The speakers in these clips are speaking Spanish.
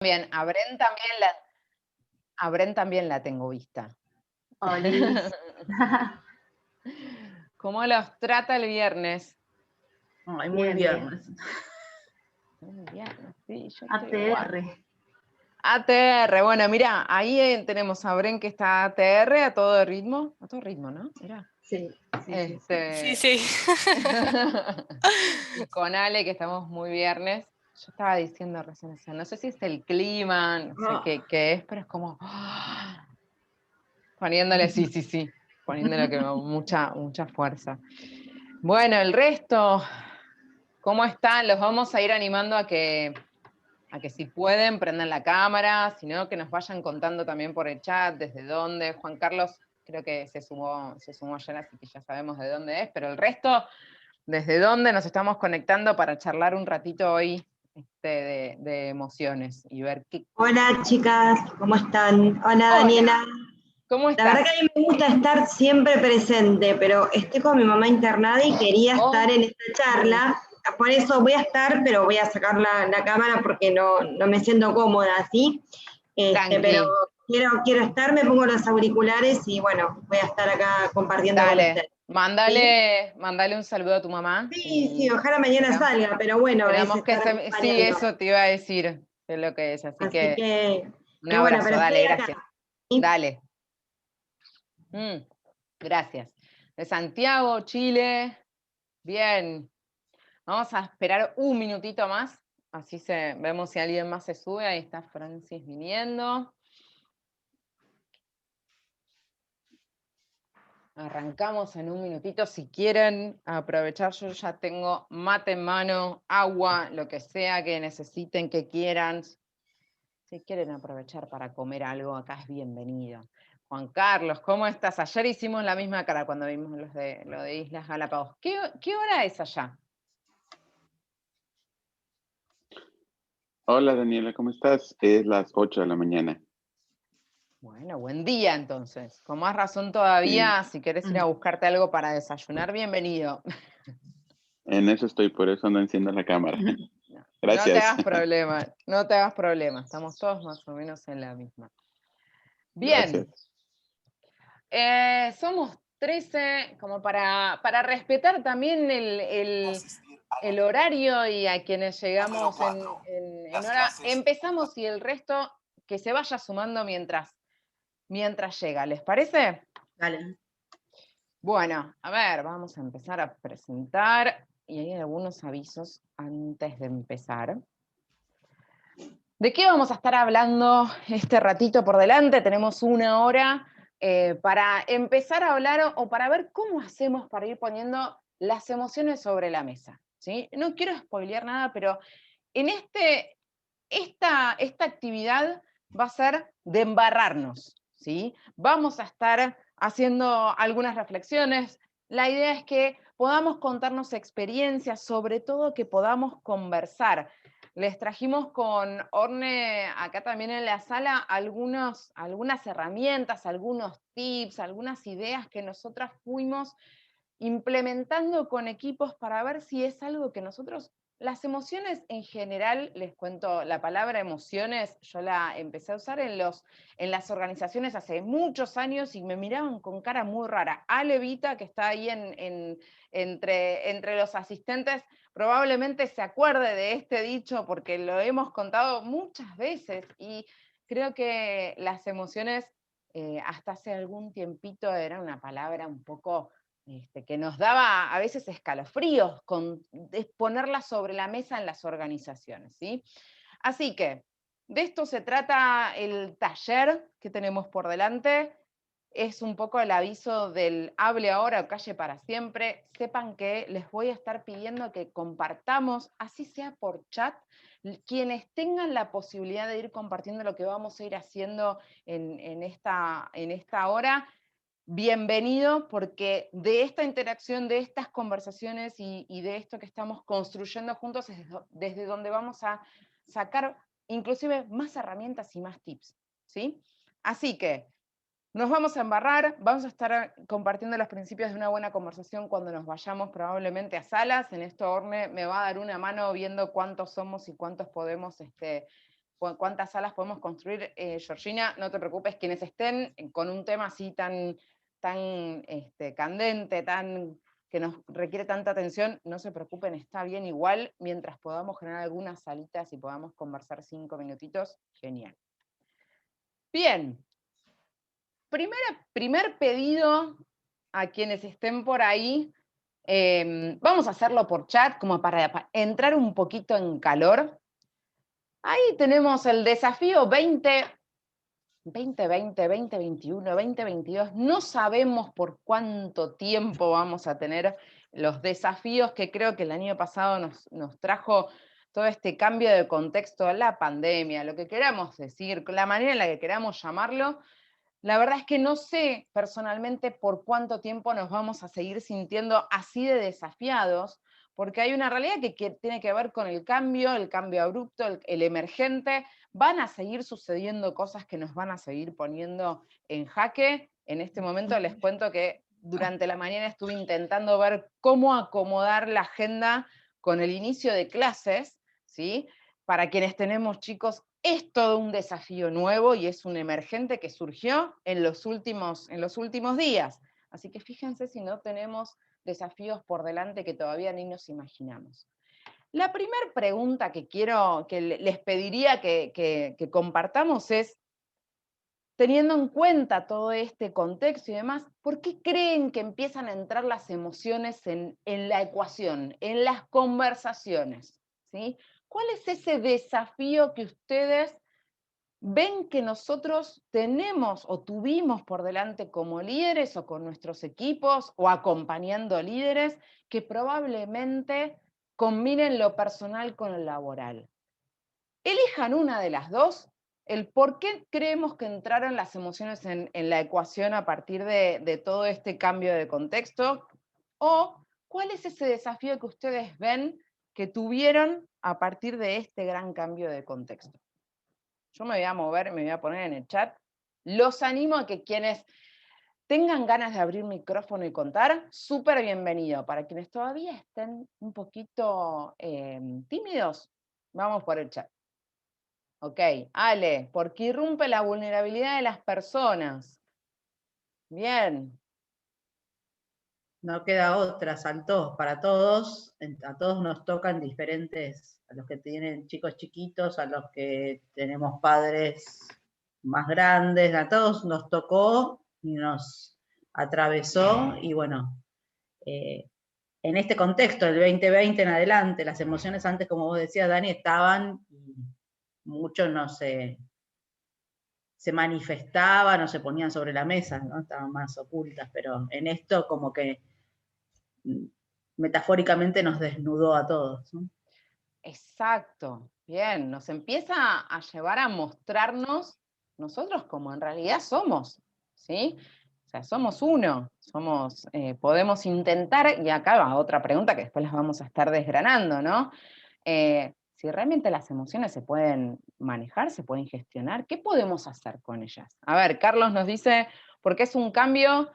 Bien, a Bren también la tengo vista. Olis. ¿Cómo los trata el viernes? Ay, muy Bien, bien. viernes. El viernes, sí, yo estoy igual. ATR. ATR, bueno, mira, ahí tenemos a Bren que está ATR a todo ritmo, ¿no? Era. Sí. Sí. Y con Ale, que estamos muy viernes. Yo estaba diciendo recién, o sea, no sé si es el clima, no sé qué es, pero es como poniéndole, sí, poniéndole que mucha fuerza. Bueno, el resto, ¿cómo están? Los vamos a ir animando a que si pueden, prendan la cámara, si no, que nos vayan contando también por el chat desde dónde. Juan Carlos creo que se sumó ayer, así que ya sabemos de dónde es, pero el resto, desde dónde nos estamos conectando para charlar un ratito hoy de emociones y ver qué... Hola chicas, ¿cómo están? Hola Daniela. ¿Cómo La estás? verdad que a mí me gusta estar siempre presente, pero estoy con mi mamá internada y quería estar en esta charla. Por eso voy a estar, pero voy a sacar la cámara porque no me siento cómoda, ¿sí? Pero quiero estar, me pongo los auriculares y bueno, voy a estar acá compartiendo con ustedes. Mándale un saludo a tu mamá. Sí, ojalá mañana salga, pero bueno, esperamos que sí, eso te iba a decir, es lo que es, así que un abrazo, bueno, dale, gracias. Acá. Dale. Gracias. De Santiago, Chile. Bien. Vamos a esperar un minutito más, así vemos si alguien más se sube. Ahí está Francis viniendo. Arrancamos en un minutito. Si quieren aprovechar, yo ya tengo mate en mano, agua, lo que sea que necesiten, que quieran. Si quieren aprovechar para comer algo, acá es bienvenido. Juan Carlos, ¿cómo estás? Ayer hicimos la misma cara cuando vimos lo de Islas Galápagos. ¿Qué hora es allá? Hola Daniela, ¿cómo estás? Es las 8 de la mañana. Bueno, buen día entonces. Con más razón todavía, si querés ir a buscarte algo para desayunar, bienvenido. En eso estoy, por eso no enciendo la cámara. Gracias. No te hagas problema. Estamos todos más o menos en la misma. Bien. Somos 13, como para respetar también el horario y a quienes llegamos en hora. Empezamos y el resto que se vaya sumando mientras llega. ¿Les parece? Dale. Bueno, a ver, vamos a empezar a presentar y hay algunos avisos antes de empezar. ¿De qué vamos a estar hablando este ratito por delante? Tenemos una hora para empezar a hablar o para ver cómo hacemos para ir poniendo las emociones sobre la mesa, ¿sí? No quiero spoilear nada, pero en esta actividad va a ser de embarrarnos, ¿sí? Vamos a estar haciendo algunas reflexiones. La idea es que podamos contarnos experiencias, sobre todo que podamos conversar. Les trajimos con Orne acá también en la sala algunas herramientas, algunos tips, algunas ideas que nosotras fuimos implementando con equipos para ver si es algo que nosotros, las emociones en general, les cuento, la palabra emociones, yo la empecé a usar en las organizaciones hace muchos años y me miraban con cara muy rara. Ale Vita, que está ahí entre los asistentes, probablemente se acuerde de este dicho porque lo hemos contado muchas veces y creo que las emociones hasta hace algún tiempito era una palabra un poco que nos daba a veces escalofríos ponerla sobre la mesa en las organizaciones, ¿sí? Así que de esto se trata el taller que tenemos por delante. Es un poco el aviso del hable ahora o calle para siempre. Sepan que les voy a estar pidiendo que compartamos, así sea por chat, quienes tengan la posibilidad de ir compartiendo lo que vamos a ir haciendo en esta hora. Bienvenido, porque de esta interacción, de estas conversaciones y de esto que estamos construyendo juntos es desde donde vamos a sacar inclusive más herramientas y más tips, ¿sí? Así que nos vamos a embarrar, vamos a estar compartiendo los principios de una buena conversación cuando nos vayamos probablemente a salas. En esto Orne me va a dar una mano viendo cuántos somos y cuántos podemos cuántas salas podemos construir, Georgina, no te preocupes, quienes estén con un tema así tan candente, que nos requiere tanta atención, no se preocupen, está bien igual, mientras podamos generar algunas salitas y podamos conversar 5 minutitos, genial. Bien, primer pedido a quienes estén por ahí, vamos a hacerlo por chat, como para entrar un poquito en calor. Ahí tenemos el desafío 2020, 2021, 2022. No sabemos por cuánto tiempo vamos a tener los desafíos que creo que el año pasado nos trajo todo este cambio de contexto, la pandemia, lo que queramos decir, la manera en la que queramos llamarlo. La verdad es que no sé personalmente por cuánto tiempo nos vamos a seguir sintiendo así de desafiados, porque hay una realidad que tiene que ver con el cambio abrupto, el emergente. Van a seguir sucediendo cosas que nos van a seguir poniendo en jaque. En este momento les cuento que durante la mañana estuve intentando ver cómo acomodar la agenda con el inicio de clases, ¿sí? Para quienes tenemos chicos, es todo un desafío nuevo y es un emergente que surgió en los últimos días. Así que fíjense si no tenemos desafíos por delante que todavía ni nos imaginamos. La primera pregunta que les pediría que compartamos es, teniendo en cuenta todo este contexto y demás, ¿por qué creen que empiezan a entrar las emociones en la ecuación, en las conversaciones? ¿Sí? ¿Cuál es ese desafío que ustedes ven que nosotros tenemos o tuvimos por delante como líderes o con nuestros equipos o acompañando líderes que probablemente combinen lo personal con lo laboral? Elijan una de las dos, el por qué creemos que entraron las emociones en la ecuación a partir de todo este cambio de contexto, o cuál es ese desafío que ustedes ven que tuvieron a partir de este gran cambio de contexto. Yo me voy a mover, me voy a poner en el chat. Los animo a que quienes tengan ganas de abrir micrófono y contar, súper bienvenido. Para quienes todavía estén un poquito tímidos, vamos por el chat. Ok, Ale, porque irrumpe la vulnerabilidad de las personas. Bien. No queda otra, saltó para todos, a todos nos tocan diferentes, a los que tienen chicos chiquitos, a los que tenemos padres más grandes, a todos nos tocó y nos atravesó, y bueno, en este contexto, el 2020 en adelante, las emociones antes, como vos decías, Dani, estaban, y muchos no se manifestaban o se ponían sobre la mesa, ¿no? Estaban más ocultas, pero en esto como que metafóricamente nos desnudó a todos, ¿no? Exacto, bien, nos empieza a llevar a mostrarnos nosotros como en realidad somos, ¿sí? O sea, somos uno, podemos intentar, y acá va otra pregunta que después las vamos a estar desgranando, ¿no? Si realmente las emociones se pueden manejar, se pueden gestionar, ¿qué podemos hacer con ellas? A ver, Carlos nos dice, ¿por qué es un cambio?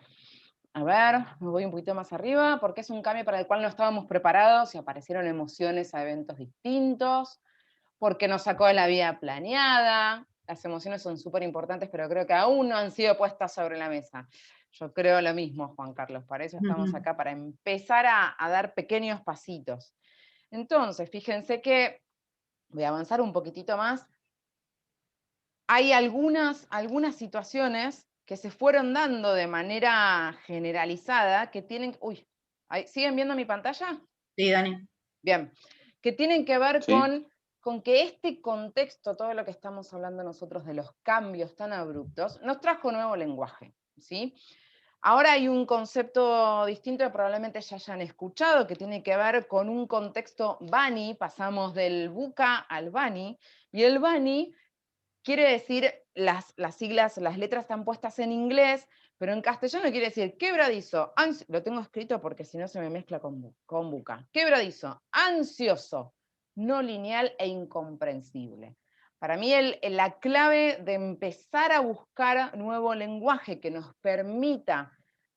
A ver, me voy un poquito más arriba, porque es un cambio para el cual no estábamos preparados y aparecieron emociones a eventos distintos, porque nos sacó de la vida planeada. Las emociones son súper importantes, pero creo que aún no han sido puestas sobre la mesa. Yo creo lo mismo, Juan Carlos, para eso estamos acá, para empezar a dar pequeños pasitos. Entonces, fíjense que, voy a avanzar un poquitito más, hay algunas situaciones que se fueron dando de manera generalizada que tienen... Uy, ¿siguen viendo mi pantalla? Sí, Dani. Bien, que tienen que ver Sí. con que este contexto, todo lo que estamos hablando nosotros de los cambios tan abruptos, nos trajo nuevo lenguaje, ¿sí? Ahora hay un concepto distinto que probablemente ya hayan escuchado, que tiene que ver con un contexto BANI, pasamos del VUCA al BANI, y el BANI quiere decir, las siglas, las letras están puestas en inglés, pero en castellano quiere decir quebradizo, lo tengo escrito porque si no se me mezcla con buca. Quebradizo, ansioso, no lineal e incomprensible. Para mí la clave de empezar a buscar nuevo lenguaje que nos permita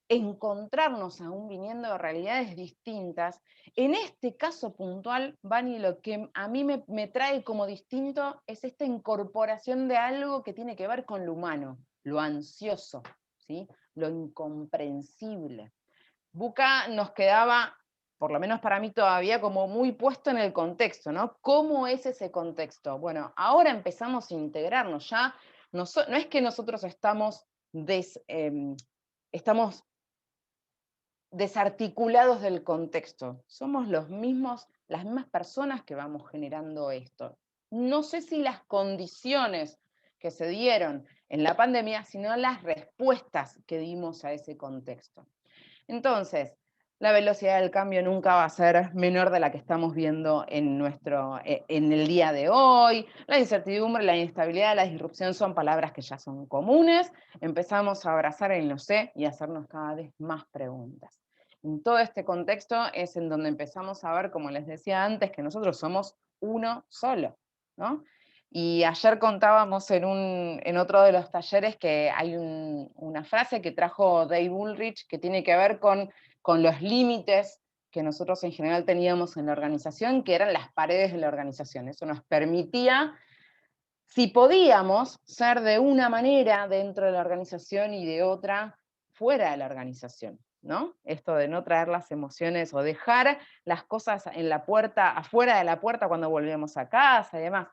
encontrarnos aún viniendo de realidades distintas. En este caso puntual, Vani, lo que a mí me trae como distinto es esta incorporación de algo que tiene que ver con lo humano, lo ansioso, ¿sí? Lo incomprensible. Buca nos quedaba, por lo menos para mí todavía, como muy puesto en el contexto, ¿no? ¿Cómo es ese contexto? Bueno, ahora empezamos a integrarnos, ya no es que nosotros estamos desarticulados del contexto, somos las mismas personas que vamos generando esto. No sé si las condiciones que se dieron en la pandemia, sino las respuestas que dimos a ese contexto. Entonces, la velocidad del cambio nunca va a ser menor de la que estamos viendo en el día de hoy. La incertidumbre, la inestabilidad, la disrupción son palabras que ya son comunes. Empezamos a abrazar el no sé y a hacernos cada vez más preguntas. En todo este contexto es en donde empezamos a ver, como les decía antes, que nosotros somos uno solo, ¿no? Y ayer contábamos en otro de los talleres que hay una frase que trajo Dave Ulrich que tiene que ver con los límites que nosotros en general teníamos en la organización, que eran las paredes de la organización. Eso nos permitía, si podíamos, ser de una manera dentro de la organización y de otra fuera de la organización, ¿no? Esto de no traer las emociones o dejar las cosas en la puerta, afuera de la puerta cuando volvemos a casa y demás.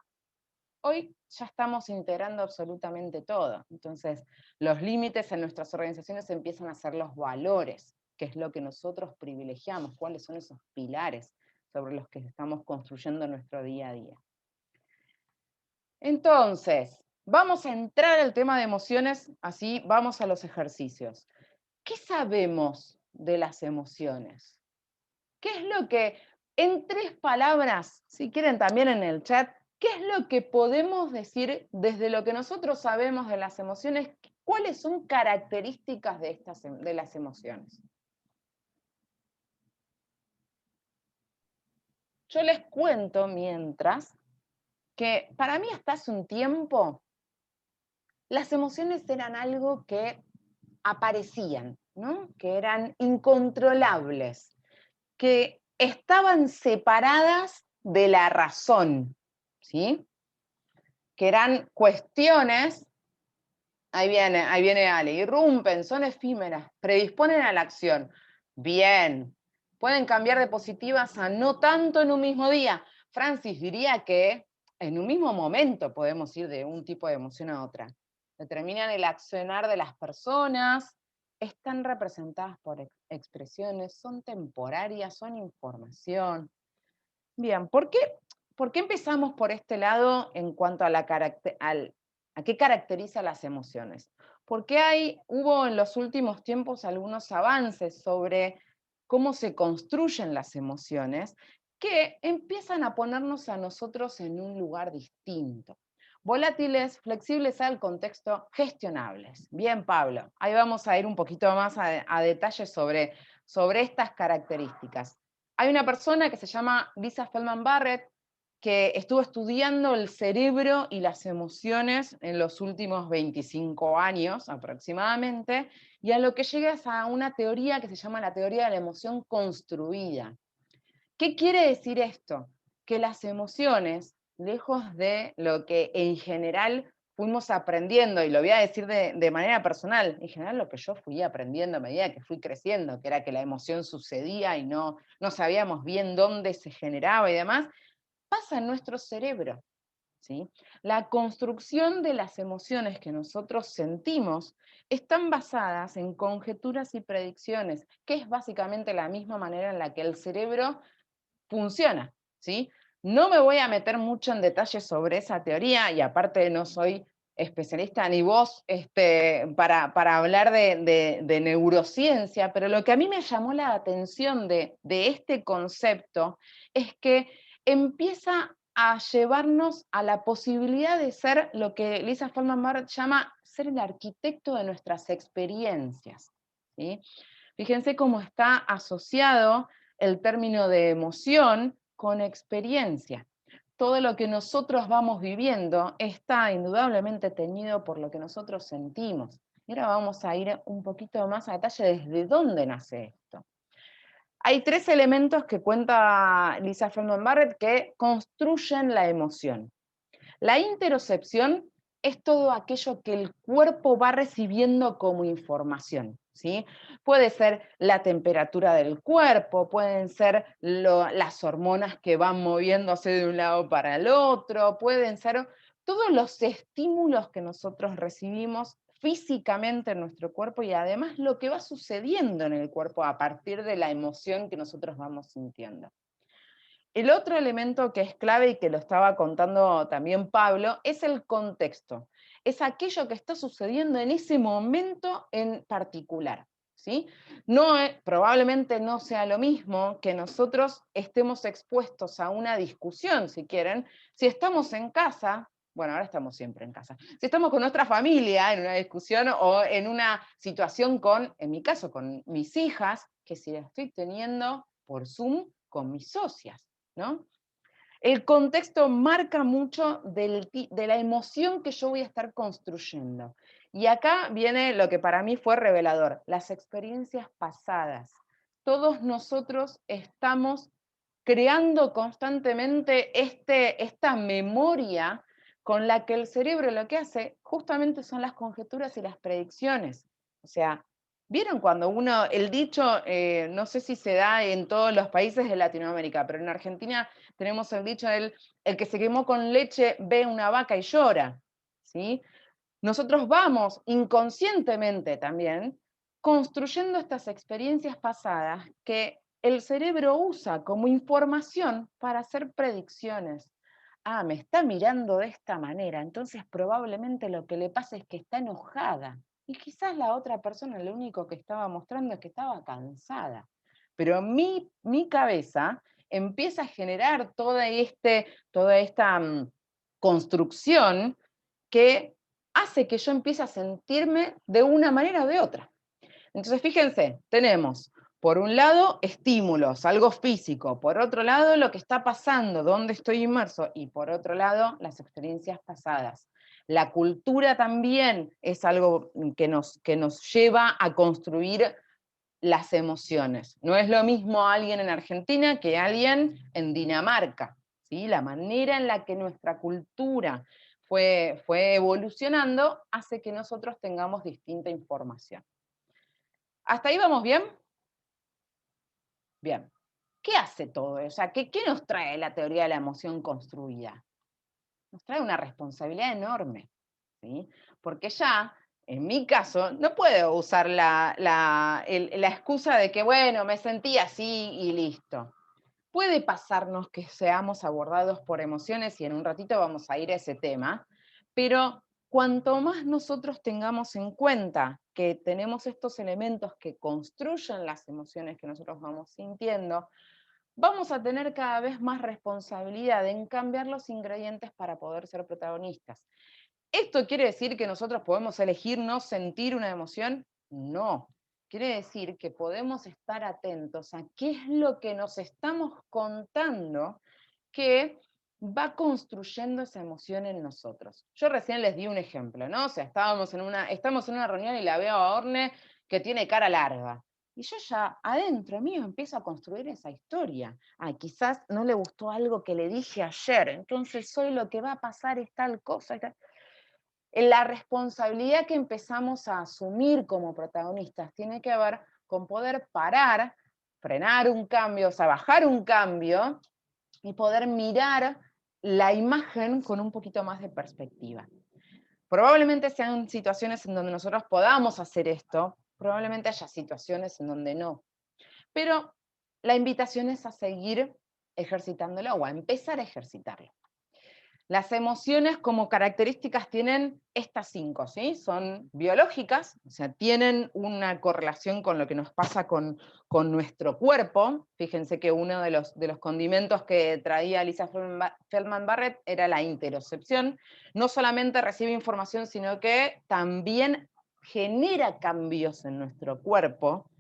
Hoy ya estamos integrando absolutamente todo. Entonces, los límites en nuestras organizaciones empiezan a ser los valores, que es lo que nosotros privilegiamos, cuáles son esos pilares sobre los que estamos construyendo nuestro día a día. Entonces, vamos a entrar al tema de emociones, así vamos a los ejercicios. ¿Qué sabemos de las emociones? ¿Qué es lo que, en 3 palabras, si quieren también en el chat, qué es lo que podemos decir desde lo que nosotros sabemos de las emociones? ¿Cuáles son características de las emociones? Yo les cuento mientras que para mí hasta hace un tiempo las emociones eran algo que aparecían, ¿no? Que eran incontrolables, que estaban separadas de la razón, ¿sí? Que eran cuestiones, ahí viene Ale, irrumpen, son efímeras, predisponen a la acción. Bien, pueden cambiar de positivas a no tanto en un mismo día. Francis diría que en un mismo momento podemos ir de un tipo de emoción a otra. Determinan el accionar de las personas, están representadas por expresiones, son temporarias, son información. Bien, ¿por qué empezamos por este lado en cuanto a, a qué caracteriza las emociones? Porque hubo en los últimos tiempos algunos avances sobre cómo se construyen las emociones que empiezan a ponernos a nosotros en un lugar distinto. Volátiles, flexibles al contexto, gestionables. Bien, Pablo, ahí vamos a ir un poquito más a detalle sobre estas características. Hay una persona que se llama Lisa Feldman Barrett que estuvo estudiando el cerebro y las emociones en los últimos 25 años aproximadamente, y a lo que llega es a una teoría que se llama la teoría de la emoción construida. ¿Qué quiere decir esto? Que las emociones, lejos de lo que en general fuimos aprendiendo, y lo voy a decir de manera personal, en general lo que yo fui aprendiendo a medida que fui creciendo, que era que la emoción sucedía y no sabíamos bien dónde se generaba y demás, pasa en nuestro cerebro, ¿sí? La construcción de las emociones que nosotros sentimos están basadas en conjeturas y predicciones, que es básicamente la misma manera en la que el cerebro funciona, ¿sí? No me voy a meter mucho en detalle sobre esa teoría, y aparte no soy especialista ni vos para hablar de neurociencia, pero lo que a mí me llamó la atención de este concepto es que empieza a llevarnos a la posibilidad de ser lo que Lisa Feldman Barrett llama ser el arquitecto de nuestras experiencias, ¿sí? Fíjense cómo está asociado el término de emoción con experiencia. Todo lo que nosotros vamos viviendo está indudablemente teñido por lo que nosotros sentimos. Y ahora vamos a ir un poquito más a detalle desde dónde nace esto. Hay 3 elementos que cuenta Lisa Feldman Barrett que construyen la emoción. La interocepción es todo aquello que el cuerpo va recibiendo como información, ¿sí? Puede ser la temperatura del cuerpo, pueden ser las hormonas que van moviéndose de un lado para el otro, pueden ser todos los estímulos que nosotros recibimos físicamente en nuestro cuerpo y además lo que va sucediendo en el cuerpo a partir de la emoción que nosotros vamos sintiendo. El otro elemento que es clave y que lo estaba contando también Pablo es el contexto. Es aquello que está sucediendo en ese momento en particular, ¿sí? Probablemente no sea lo mismo que nosotros estemos expuestos a una discusión, si quieren, si estamos en casa. Bueno, ahora estamos siempre en casa. Si estamos con nuestra familia en una discusión o en una situación en mi caso, con mis hijas, que si la estoy teniendo por Zoom con mis socias, ¿no? El contexto marca mucho de la emoción que yo voy a estar construyendo. Y acá viene lo que para mí fue revelador, las experiencias pasadas. Todos nosotros estamos creando constantemente esta memoria con la que el cerebro lo que hace justamente son las conjeturas y las predicciones. O sea, ¿vieron cuando el dicho, no sé si se da en todos los países de Latinoamérica, pero en Argentina tenemos el dicho el que se quemó con leche ve una vaca y llora, ¿sí? Nosotros vamos inconscientemente también construyendo estas experiencias pasadas que el cerebro usa como información para hacer predicciones. Ah, me está mirando de esta manera, entonces probablemente lo que le pasa es que está enojada. Y quizás la otra persona lo único que estaba mostrando es que estaba cansada. Pero mi cabeza empieza a generar toda esta construcción que hace que yo empiece a sentirme de una manera o de otra. Entonces, fíjense, tenemos por un lado estímulos, algo físico, por otro lado lo que está pasando, dónde estoy inmerso, y por otro lado las experiencias pasadas. La cultura también es algo que nos lleva a construir las emociones. No es lo mismo alguien en Argentina que alguien en Dinamarca, ¿sí? La manera en la que nuestra cultura fue evolucionando hace que nosotros tengamos distinta información. ¿Hasta ahí vamos bien? Bien. ¿Qué hace todo eso? O sea, ¿qué nos trae la teoría de la emoción construida? Nos trae una responsabilidad enorme, ¿sí? Porque ya, en mi caso, no puedo usar la excusa de que, bueno, me sentí así y listo. Puede pasarnos que seamos abordados por emociones y en un ratito vamos a ir a ese tema, pero cuanto más nosotros tengamos en cuenta que tenemos estos elementos que construyen las emociones que nosotros vamos sintiendo, vamos a tener cada vez más responsabilidad en cambiar los ingredientes para poder ser protagonistas. ¿Esto quiere decir que nosotros podemos elegir no sentir una emoción? No. Quiere decir que podemos estar atentos a qué es lo que nos estamos contando que va construyendo esa emoción en nosotros. Yo recién les di un ejemplo, ¿no? O sea, estamos en una reunión y la veo a Orne que tiene cara larga. Y yo ya adentro mío empiezo a construir esa historia. Ah, quizás no le gustó algo que le dije ayer, entonces hoy lo que va a pasar es tal cosa. La responsabilidad que empezamos a asumir como protagonistas tiene que ver con poder parar, frenar un cambio, o sea, bajar un cambio y poder mirar la imagen con un poquito más de perspectiva. Probablemente sean situaciones en donde nosotros podamos hacer esto, probablemente haya situaciones en donde no. Pero la invitación es a seguir ejercitándolo o a empezar a ejercitarlo. Las emociones como características tienen estas 5, ¿sí? Son biológicas, o sea, tienen una correlación con lo que nos pasa con nuestro cuerpo. Fíjense que uno de los condimentos que traía Lisa Feldman Barrett era la interocepción. No solamente recibe información, sino que también genera cambios en nuestro cuerpo.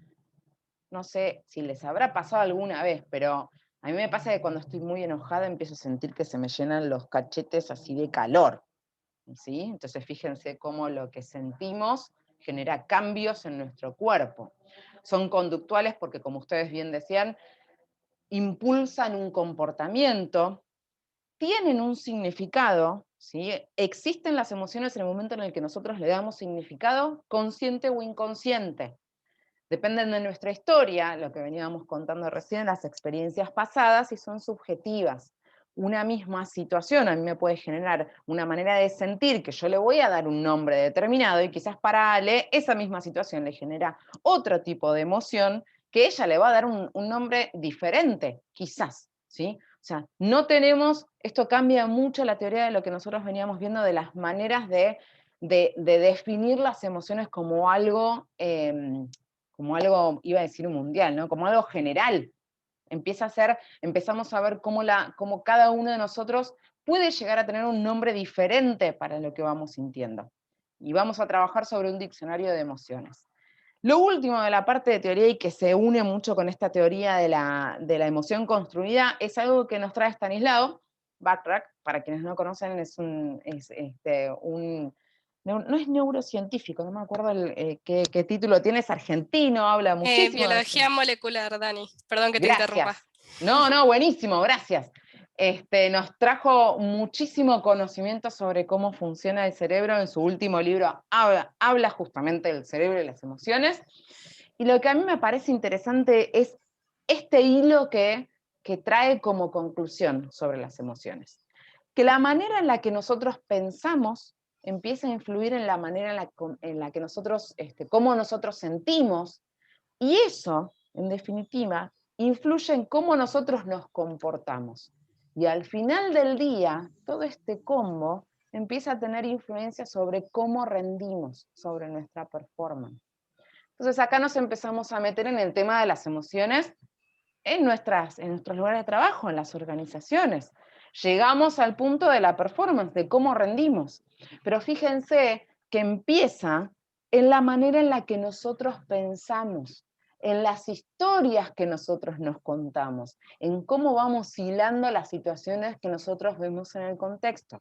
No sé si les habrá pasado alguna vez, pero a mí me pasa que cuando estoy muy enojada empiezo a sentir que se me llenan los cachetes así de calor, ¿sí? Entonces fíjense cómo lo que sentimos genera cambios en nuestro cuerpo. Son conductuales porque, como ustedes bien decían, impulsan un comportamiento, tienen un significado, ¿sí? Existen las emociones en el momento en el que nosotros le damos significado, consciente o inconsciente. Dependen de nuestra historia, lo que veníamos contando recién, las experiencias pasadas, y son subjetivas. Una misma situación a mí me puede generar una manera de sentir que yo le voy a dar un nombre determinado, y quizás para Ale esa misma situación le genera otro tipo de emoción que ella le va a dar un nombre diferente, quizás, ¿sí? O sea, no tenemos, esto cambia mucho la teoría de lo que nosotros veníamos viendo de las maneras de definir las emociones como algo, iba a decir mundial, ¿no? Como algo general. Empezamos a ver cómo cada uno de nosotros puede llegar a tener un nombre diferente para lo que vamos sintiendo. Y vamos a trabajar sobre un diccionario de emociones. Lo último de la parte de teoría, y que se une mucho con esta teoría de la emoción construida, es algo que nos trae Stanislao Bachrach. Para quienes no conocen, no es neurocientífico, no me acuerdo qué título tiene, es argentino, habla muchísimo. Biología molecular, Dani, perdón que te Gracias. interrumpa. No, buenísimo, gracias. Nos trajo muchísimo conocimiento sobre cómo funciona el cerebro. En su último libro habla justamente del cerebro y las emociones. Y lo que a mí me parece interesante es este hilo que trae como conclusión sobre las emociones. Que la manera en la que nosotros pensamos empieza a influir en la manera en la que nosotros, cómo nosotros sentimos, y eso, en definitiva, influye en cómo nosotros nos comportamos. Y al final del día, todo este combo empieza a tener influencia sobre cómo rendimos, sobre nuestra performance. Entonces acá nos empezamos a meter en el tema de las emociones en nuestros lugares de trabajo, en las organizaciones. Llegamos al punto de la performance, de cómo rendimos. Pero fíjense que empieza en la manera en la que nosotros pensamos, en las historias que nosotros nos contamos, en cómo vamos hilando las situaciones que nosotros vemos en el contexto.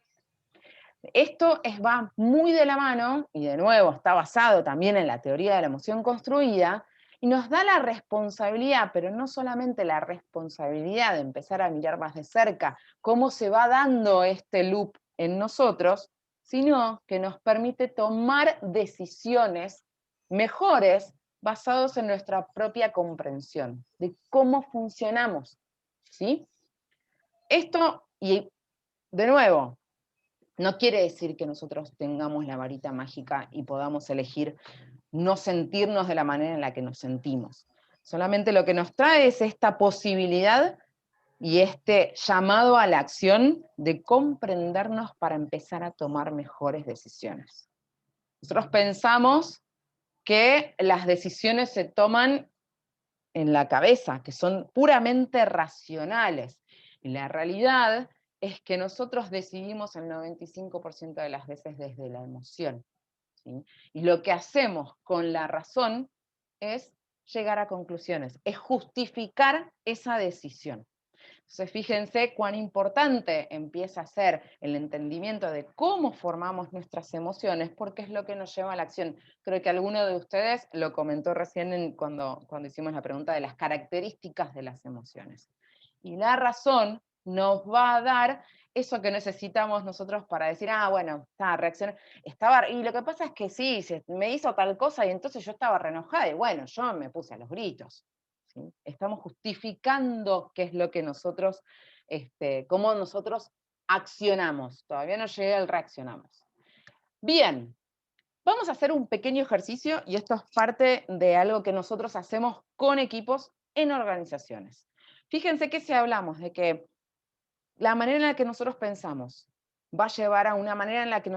Esto va muy de la mano, y de nuevo está basado también en la teoría de la emoción construida, y nos da la responsabilidad, pero no solamente la responsabilidad de empezar a mirar más de cerca cómo se va dando este loop en nosotros, sino que nos permite tomar decisiones mejores basados en nuestra propia comprensión de cómo funcionamos, ¿sí? Esto, y de nuevo, no quiere decir que nosotros tengamos la varita mágica y podamos elegir no sentirnos de la manera en la que nos sentimos. Solamente lo que nos trae es esta posibilidad y este llamado a la acción de comprendernos para empezar a tomar mejores decisiones. Nosotros pensamos que las decisiones se toman en la cabeza, que son puramente racionales. Y la realidad es que nosotros decidimos el 95% de las veces desde la emoción, ¿sí? Y lo que hacemos con la razón es llegar a conclusiones, es justificar esa decisión. Entonces fíjense cuán importante empieza a ser el entendimiento de cómo formamos nuestras emociones, porque es lo que nos lleva a la acción. Creo que alguno de ustedes lo comentó recién cuando hicimos la pregunta de las características de las emociones. Y la razón nos va a dar eso que necesitamos nosotros para decir, bueno, reaccioné, y lo que pasa es que sí, me hizo tal cosa y entonces yo estaba re enojada y bueno, yo me puse a los gritos. ¿Sí? Estamos justificando qué es lo que nosotros, cómo nosotros accionamos. Todavía no llegué al reaccionamos. Bien, vamos a hacer un pequeño ejercicio, y esto es parte de algo que nosotros hacemos con equipos en organizaciones. Fíjense que si hablamos de que la manera en la que nosotros pensamos va a llevar a una manera en la que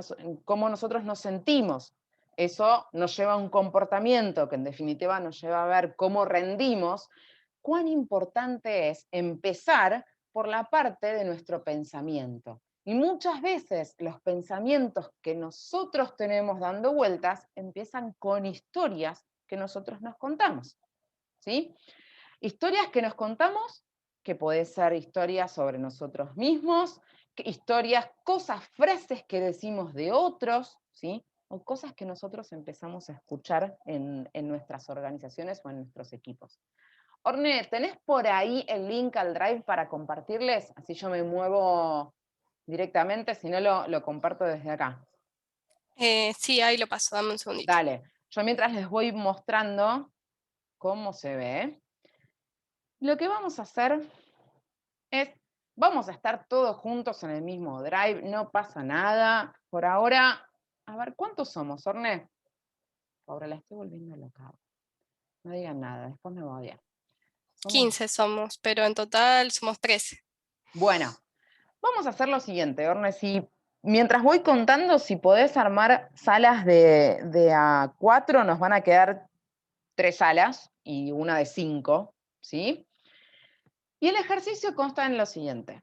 cómo nosotros nos sentimos, eso nos lleva a un comportamiento que en definitiva nos lleva a ver cómo rendimos. Cuán importante es empezar por la parte de nuestro pensamiento. Y muchas veces los pensamientos que nosotros tenemos dando vueltas empiezan con historias que nosotros nos contamos, ¿sí? Historias que nos contamos, que puede ser historias sobre nosotros mismos, historias, cosas, frases que decimos de otros, ¿sí? o cosas que nosotros empezamos a escuchar en nuestras organizaciones o en nuestros equipos. Orne, ¿tenés por ahí el link al Drive para compartirles? Así yo me muevo directamente, si no lo comparto desde acá. Sí, ahí lo paso, dame un segundito. Dale, yo mientras les voy mostrando cómo se ve, lo que vamos a hacer es, vamos a estar todos juntos en el mismo Drive, no pasa nada. Por ahora, a ver, ¿cuántos somos, Orne? Ahora la estoy volviendo loca. No digan nada, después me voy a odiar. 15 somos, pero en total somos 13. Bueno, vamos a hacer lo siguiente, Orne, mientras voy contando, si podés armar salas de a 4, nos van a quedar 3 salas y una de 5, ¿sí? Y el ejercicio consta en lo siguiente.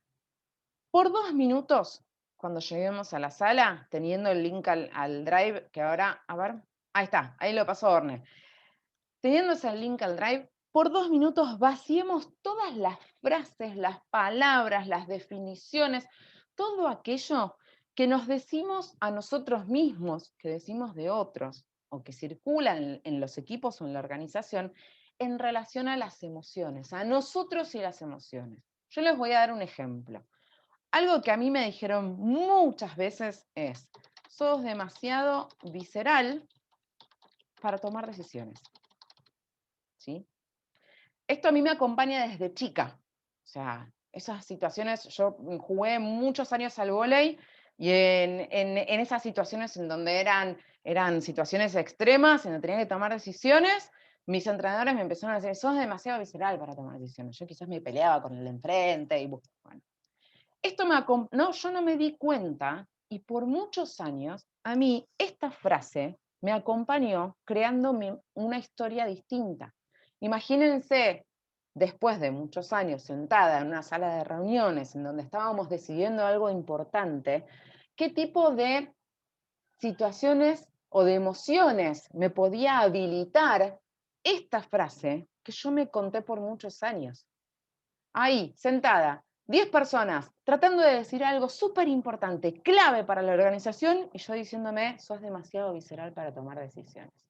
Por 2 minutos, cuando lleguemos a la sala, teniendo el link al Drive, que ahora, a ver, ahí está, ahí lo pasó Orne. Teniendo ese link al Drive, por 2 minutos vaciemos todas las frases, las palabras, las definiciones, todo aquello que nos decimos a nosotros mismos, que decimos de otros, o que circula en los equipos o en la organización, en relación a las emociones, a nosotros y las emociones. Yo les voy a dar un ejemplo. Algo que a mí me dijeron muchas veces es, sos demasiado visceral para tomar decisiones. ¿Sí? Esto a mí me acompaña desde chica. O sea, esas situaciones, yo jugué muchos años al vóley y en esas situaciones en donde eran situaciones extremas, en donde tenía que tomar decisiones, mis entrenadores me empezaron a decir, sos demasiado visceral para tomar decisiones. Yo quizás me peleaba con el de enfrente y bueno. Esto yo no me di cuenta y por muchos años a mí esta frase me acompañó creándome una historia distinta. Imagínense, después de muchos años sentada en una sala de reuniones en donde estábamos decidiendo algo importante, qué tipo de situaciones o de emociones me podía habilitar esta frase que yo me conté por muchos años. Ahí, sentada, 10 personas tratando de decir algo súper importante, clave para la organización, y yo diciéndome, sos demasiado visceral para tomar decisiones.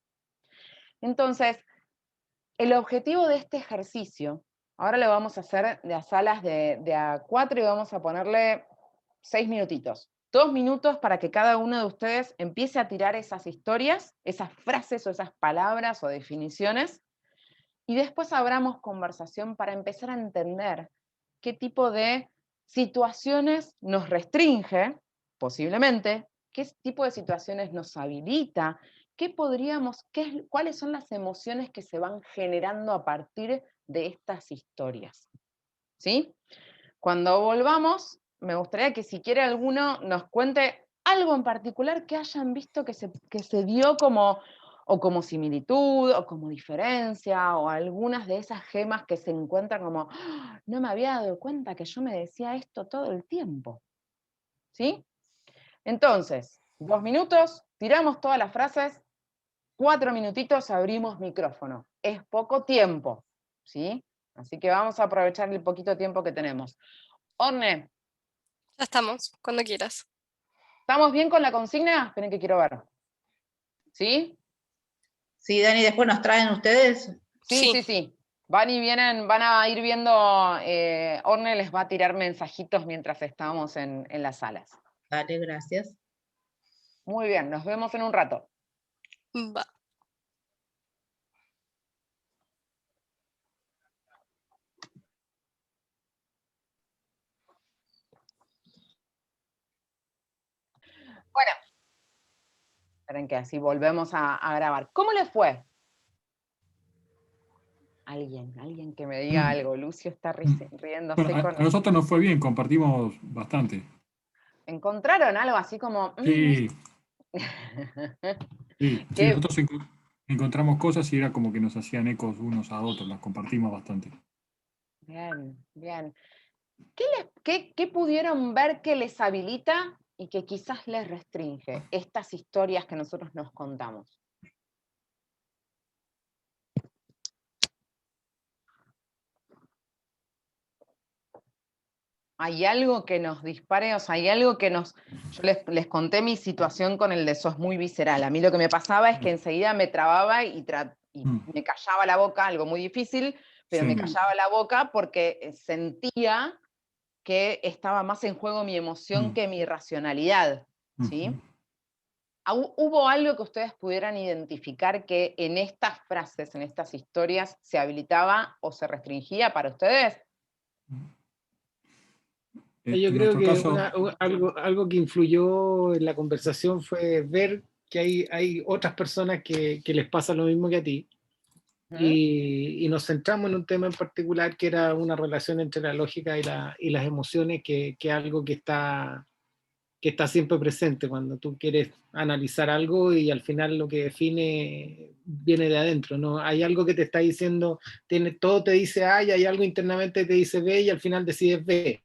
Entonces, el objetivo de este ejercicio, ahora lo vamos a hacer de a salas de a 4 y vamos a ponerle 6 minutitos. 2 minutos para que cada uno de ustedes empiece a tirar esas historias, esas frases o esas palabras o definiciones, y después abramos conversación para empezar a entender qué tipo de situaciones nos restringe, posiblemente, qué tipo de situaciones nos habilita, cuáles son las emociones que se van generando a partir de estas historias. ¿Sí? Cuando volvamos, me gustaría que si quiere alguno nos cuente algo en particular que hayan visto que se dio como similitud, o como diferencia, o algunas de esas gemas que se encuentran como, ¡ah! No me había dado cuenta que yo me decía esto todo el tiempo. ¿Sí? Entonces, 2 minutos, tiramos todas las frases, 4 minutitos abrimos micrófono. Es poco tiempo, ¿sí? Así que vamos a aprovechar el poquito tiempo que tenemos. Orne, Ya estamos, cuando quieras. ¿estamos bien con la consigna? Esperen que quiero ver. ¿Sí? Sí, Dani, después nos traen ustedes. Sí. Van a ir viendo, Orne les va a tirar mensajitos mientras estamos en las salas. Dale, gracias. Muy bien, nos vemos en un rato. Va. Bueno, esperen que así volvemos a grabar. ¿Cómo les fue? Alguien que me diga algo. Lucio está riéndose. Bueno, a nosotros nos fue bien, compartimos bastante. ¿Encontraron algo así como? Sí, sí, ¿Qué? nosotros encontramos cosas y era como que nos hacían ecos unos a otros, las compartimos bastante. Bien. ¿Qué pudieron ver que les habilita y que quizás les restringe estas historias que nosotros nos contamos? hay algo que nos dispare, o sea, hay algo que nos... Yo les conté mi situación con el de sos muy visceral. A mí lo que me pasaba es que enseguida me trababa y me callaba la boca, algo muy difícil, pero me callaba la boca porque sentía que estaba más en juego mi emoción que mi racionalidad, ¿sí? ¿Hubo algo que ustedes pudieran identificar que en estas frases, en estas historias, se habilitaba o se restringía para ustedes? Yo creo que algo que influyó en la conversación fue ver que hay otras personas que les pasa lo mismo que a ti. Y nos centramos en un tema en particular que era una relación entre la lógica y las emociones, que es algo que está siempre presente cuando tú quieres analizar algo y al final lo que define viene de adentro, ¿no? Hay algo que te está diciendo, todo te dice A y hay algo internamente que te dice B y al final decides B.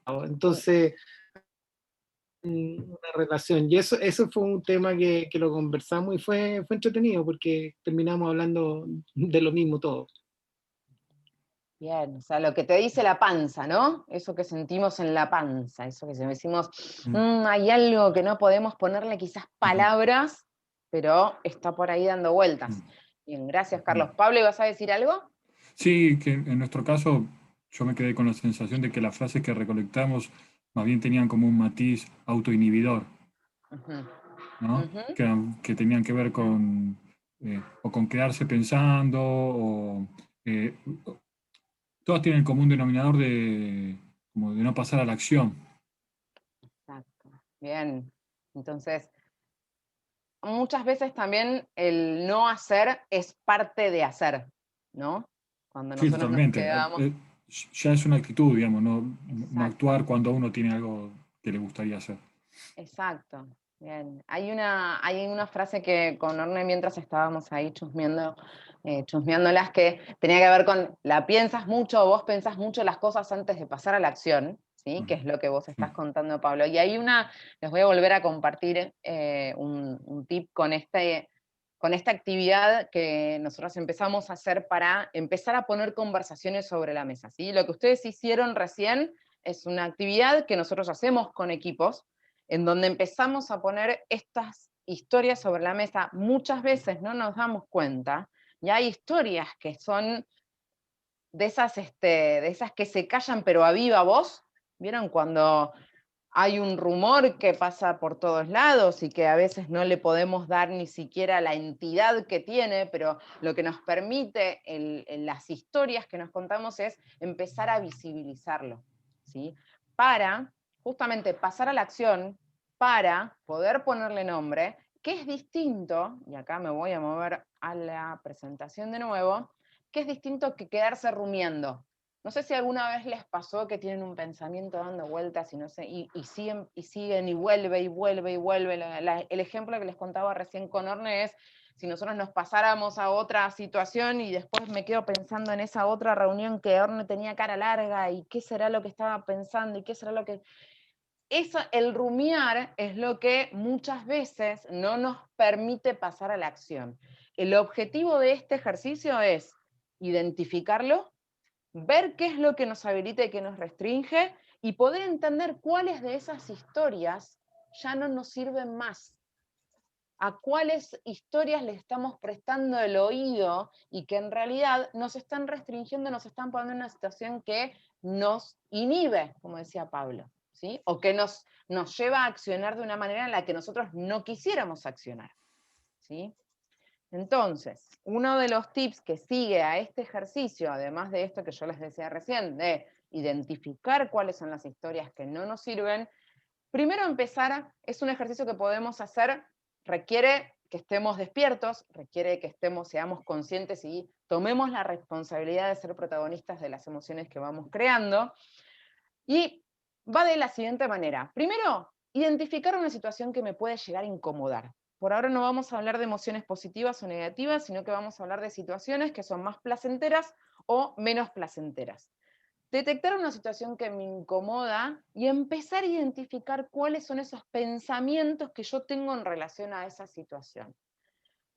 Entonces, una relación. Y eso fue un tema que lo conversamos y fue entretenido porque terminamos hablando de lo mismo todos. Bien, o sea, lo que te dice la panza, ¿no? Eso que sentimos en la panza, eso que decimos, hay algo que no podemos ponerle quizás palabras, pero está por ahí dando vueltas. Bien, gracias, Carlos. Pablo, ¿ibas a decir algo? Sí, que en nuestro caso yo me quedé con la sensación de que las frases que recolectamos más bien tenían como un matiz autoinhibidor, ¿no? Que tenían que ver con, o con quedarse pensando, o todas tienen el común denominador como de no pasar a la acción. Exacto. Bien. Entonces, muchas veces también el no hacer es parte de hacer, ¿no? Cuando Sí, nosotros totalmente. nos quedamos... Ya es una actitud, digamos, no actuar Exacto. cuando uno tiene algo que le gustaría hacer. Exacto. Bien. Hay una frase que con Orne, mientras estábamos ahí chusmeándolas, que tenía que ver con la piensas mucho, vos pensás mucho las cosas antes de pasar a la acción, ¿sí? Que es lo que vos estás contando, Pablo. Y hay les voy a volver a compartir un tip con esta actividad que nosotros empezamos a hacer para empezar a poner conversaciones sobre la mesa, ¿sí? Lo que ustedes hicieron recién es una actividad que nosotros hacemos con equipos, en donde empezamos a poner estas historias sobre la mesa. Muchas veces no nos damos cuenta, y hay historias que son de esas que se callan pero a viva voz. ¿Vieron cuando hay un rumor que pasa por todos lados y que a veces no le podemos dar ni siquiera la entidad que tiene, pero lo que nos permite en las historias que nos contamos es empezar a visibilizarlo, ¿sí? Para justamente pasar a la acción, para poder ponerle nombre, que es distinto, y acá me voy a mover a la presentación de nuevo, que es distinto que quedarse rumiando. No sé si alguna vez les pasó que tienen un pensamiento dando vueltas y no sé, y siguen y vuelve y vuelve y vuelve. El ejemplo que les contaba recién con Orne es si nosotros nos pasáramos a otra situación y después me quedo pensando en esa otra reunión que Orne tenía cara larga y qué será lo que estaba pensando y qué será lo que... El rumiar es lo que muchas veces no nos permite pasar a la acción. El objetivo de este ejercicio es identificarlo, ver qué es lo que nos habilita y qué nos restringe, y poder entender cuáles de esas historias ya no nos sirven más, a cuáles historias le estamos prestando el oído y que en realidad nos están restringiendo, nos están poniendo en una situación que nos inhibe, como decía Pablo, ¿sí? O que nos lleva a accionar de una manera en la que nosotros no quisiéramos accionar, ¿sí? Entonces, uno de los tips que sigue a este ejercicio, además de esto que yo les decía recién, de identificar cuáles son las historias que no nos sirven, primero empezar, es un ejercicio que podemos hacer, requiere que estemos despiertos, requiere que seamos conscientes y tomemos la responsabilidad de ser protagonistas de las emociones que vamos creando, y va de la siguiente manera. Primero, identificar una situación que me puede llegar a incomodar. Por ahora no vamos a hablar de emociones positivas o negativas, sino que vamos a hablar de situaciones que son más placenteras o menos placenteras. Detectar una situación que me incomoda y empezar a identificar cuáles son esos pensamientos que yo tengo en relación a esa situación.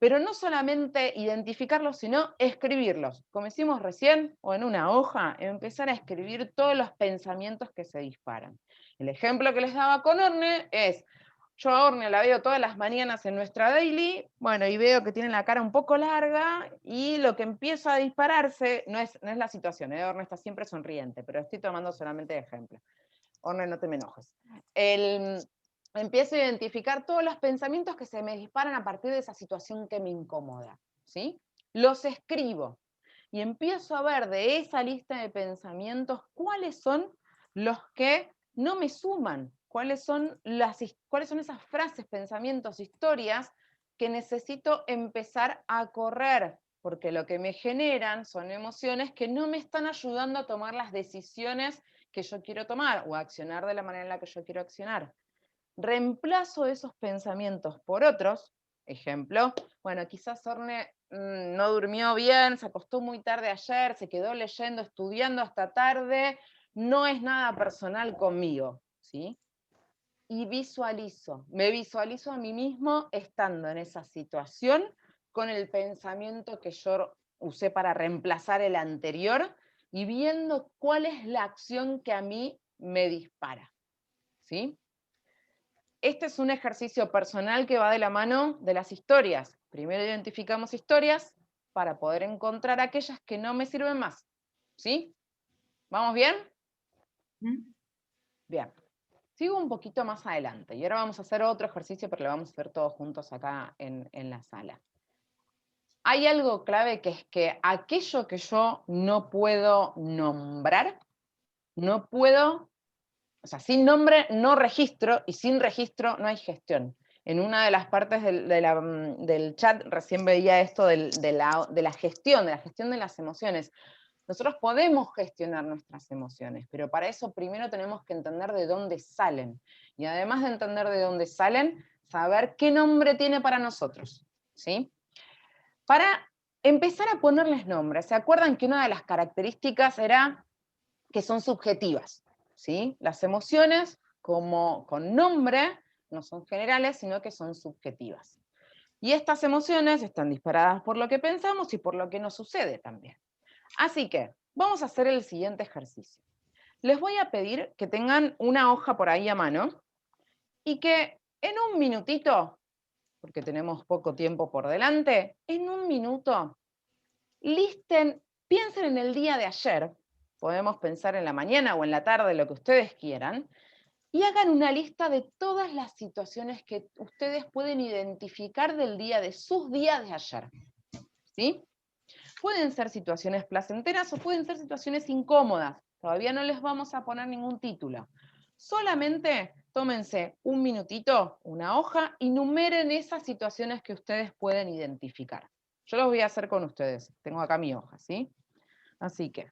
Pero no solamente identificarlos, sino escribirlos. Como hicimos recién, o en una hoja, empezar a escribir todos los pensamientos que se disparan. El ejemplo que les daba con Orne es, yo a Orne la veo todas las mañanas en nuestra daily, bueno, y veo que tiene la cara un poco larga, y lo que empieza a dispararse, no es la situación, Orne está siempre sonriente, pero estoy tomando solamente de ejemplo. Orne, no te me enojes. Empiezo a identificar todos los pensamientos que se me disparan a partir de esa situación que me incomoda, ¿sí? Los escribo y empiezo a ver de esa lista de pensamientos cuáles son los que no me suman, cuáles son esas frases, pensamientos, historias que necesito empezar a correr, porque lo que me generan son emociones que no me están ayudando a tomar las decisiones que yo quiero tomar o a accionar de la manera en la que yo quiero accionar. Reemplazo esos pensamientos por otros. Ejemplo, bueno, quizás Orne no durmió bien, se acostó muy tarde ayer, se quedó leyendo, estudiando hasta tarde, no es nada personal conmigo, ¿sí? Y me visualizo a mí mismo estando en esa situación con el pensamiento que yo usé para reemplazar el anterior y viendo cuál es la acción que a mí me dispara, ¿sí? Este es un ejercicio personal que va de la mano de las historias. Primero identificamos historias para poder encontrar aquellas que no me sirven más. ¿Sí? ¿Vamos bien? Bien. Sigo un poquito más adelante y ahora vamos a hacer otro ejercicio, pero lo vamos a hacer todos juntos acá en la sala. Hay algo clave que es que aquello que yo no puedo nombrar, no puedo. O sea, sin nombre no registro, y sin registro no hay gestión. En una de las partes del chat recién veía esto de la gestión de las emociones. Nosotros podemos gestionar nuestras emociones, pero para eso primero tenemos que entender de dónde salen. Y además de entender de dónde salen, saber qué nombre tiene para nosotros, ¿sí? Para empezar a ponerles nombres, ¿se acuerdan que una de las características era que son subjetivas? ¿Sí? Las emociones, como con nombre, no son generales, sino que son subjetivas. Y estas emociones están disparadas por lo que pensamos y por lo que nos sucede también. Así que, vamos a hacer el siguiente ejercicio. Les voy a pedir que tengan una hoja por ahí a mano y que en un minutito, porque tenemos poco tiempo por delante, en un minuto, piensen en el día de ayer, podemos pensar en la mañana o en la tarde, lo que ustedes quieran, y hagan una lista de todas las situaciones que ustedes pueden identificar de sus días de ayer. ¿Sí? Pueden ser situaciones placenteras o pueden ser situaciones incómodas. Todavía no les vamos a poner ningún título. Solamente tómense un minutito, una hoja, y numeren esas situaciones que ustedes pueden identificar. Yo los voy a hacer con ustedes. Tengo acá mi hoja, ¿sí? Así que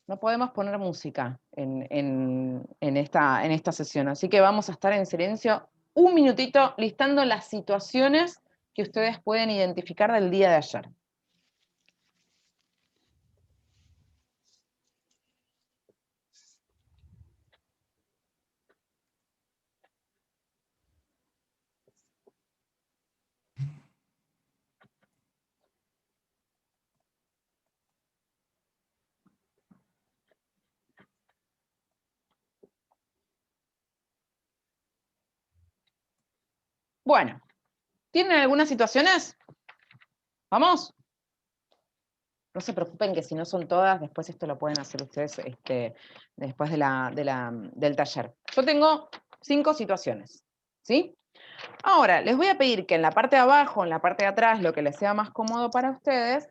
no podemos poner música en esta sesión, así que vamos a estar en silencio un minutito listando las situaciones que ustedes pueden identificar del día de ayer. Bueno, ¿tienen algunas situaciones? ¿Vamos? No se preocupen que si no son todas, después esto lo pueden hacer ustedes después del taller. Yo tengo 5 situaciones, ¿sí? Ahora, les voy a pedir que en la parte de abajo, en la parte de atrás, lo que les sea más cómodo para ustedes,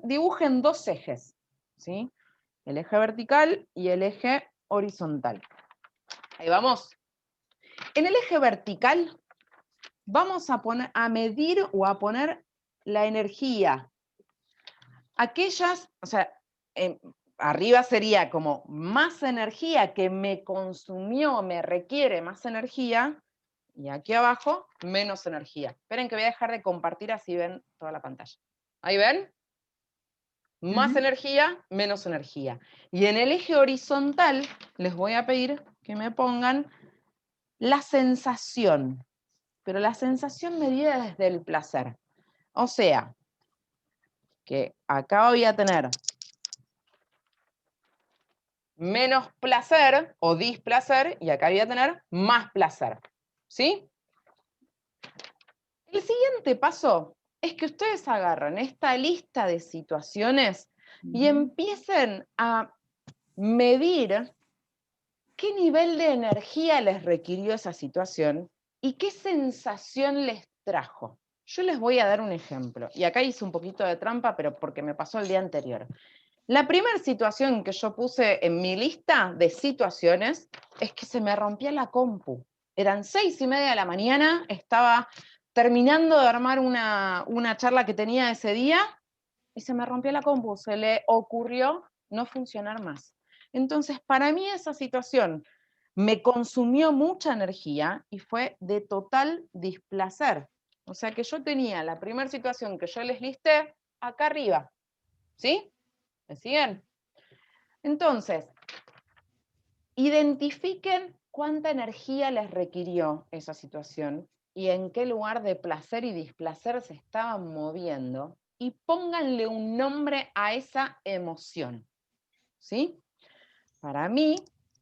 dibujen 2 ejes, ¿sí? El eje vertical y el eje horizontal. Ahí vamos. En el eje vertical vamos a medir o a poner la energía. Aquellas, o sea, arriba sería como más energía que me consumió, me requiere más energía, y aquí abajo menos energía. Esperen que voy a dejar de compartir así ven toda la pantalla. ¿Ahí ven? Más energía, menos energía. Y en el eje horizontal les voy a pedir que me pongan la sensación. pero la sensación medida desde el placer. O sea, que acá voy a tener menos placer o displacer, y acá voy a tener más placer. ¿Sí? El siguiente paso es que ustedes agarran esta lista de situaciones y empiecen a medir qué nivel de energía les requirió esa situación y qué sensación les trajo. Yo les voy a dar un ejemplo, y acá hice un poquito de trampa, pero porque me pasó el día anterior. La primera situación que yo puse en mi lista de situaciones es que se me rompía la compu. Eran 6:30 de la mañana, estaba terminando de armar una charla que tenía ese día, y se me rompió la compu, se le ocurrió no funcionar más. Entonces, para mí esa situación me consumió mucha energía y fue de total displacer. O sea que yo tenía la primera situación que yo les listé acá arriba. ¿Sí? ¿Me siguen? Entonces, identifiquen cuánta energía les requirió esa situación y en qué lugar de placer y displacer se estaban moviendo, y pónganle un nombre a esa emoción. ¿Sí? Para mí,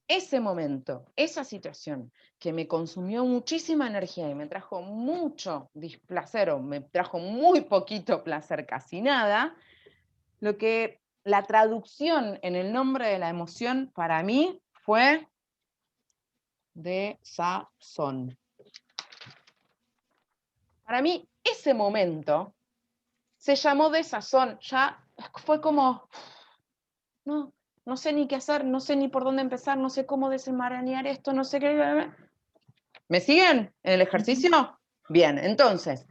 ese momento, esa situación que me consumió muchísima energía y me trajo mucho displacer, o me trajo muy poquito placer, casi nada, la traducción en el nombre de la emoción para mí fue desazón. Para mí, ese momento se llamó desazón. Ya fue como, no sé ni qué hacer, no sé ni por dónde empezar, no sé cómo desenmarañar esto, no sé qué. ¿Me siguen en el ejercicio? Bien, entonces,